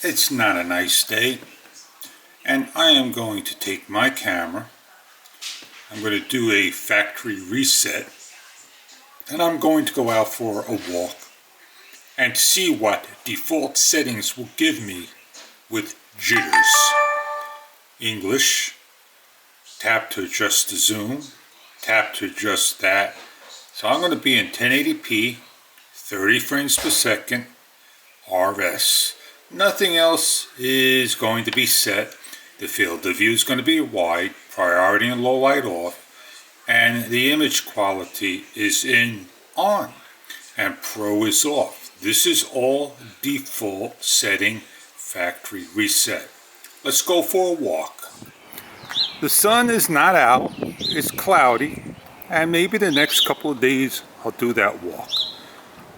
It's not a nice day, and I am going to take my camera. I'm going to do a factory reset, and I'm going to go out for a walk and see what default settings will give me with Jitters. English, tap to adjust the zoom, tap to adjust that. So I'm going to be in 1080p, 30 frames per second, RS. Nothing else is going to be set. The field of view is going to be wide, priority and low light off, and the image quality is in on, and Pro is off. This is all default setting, factory reset. Let's go for a walk. The sun is not out, it's cloudy, and maybe the next couple of days I'll do that walk.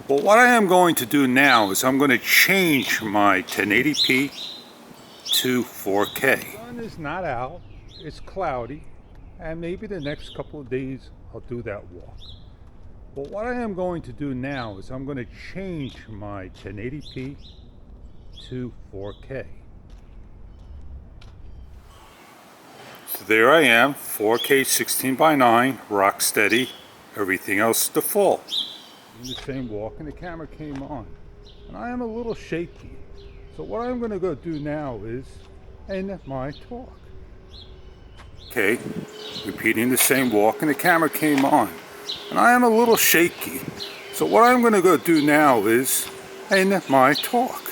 But what I am going to do now is I'm going to change my 1080p to 4K. The sun is not out, it's cloudy, and maybe the next couple of days I'll do that walk. But what I am going to do now is I'm going to change my 1080p to 4K. So there I am, 4K 16:9, Rocksteady, everything else default. In the same walk and the camera came on, and I am a little shaky. So what I'm going to go do now is end my talk. Okay, repeating the same walk and the camera came on, and I am a little shaky. So what I'm going to go do now is end my talk.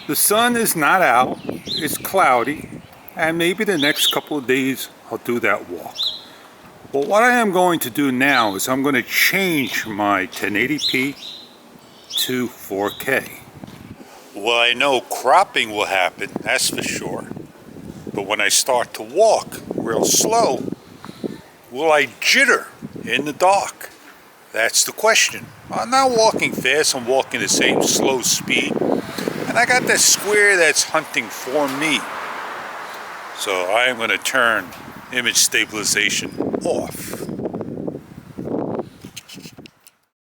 The sun is not out, it's cloudy, and maybe the next couple of days I'll do that walk. But what I am going to do now is I'm going to change my 1080p to 4K. Well, I know cropping will happen, that's for sure. But when I start to walk real slow, will I jitter in the dark? That's the question. I'm not walking fast, I'm walking the same slow speed. And I got that square that's hunting for me. So I am going to turn image stabilization off.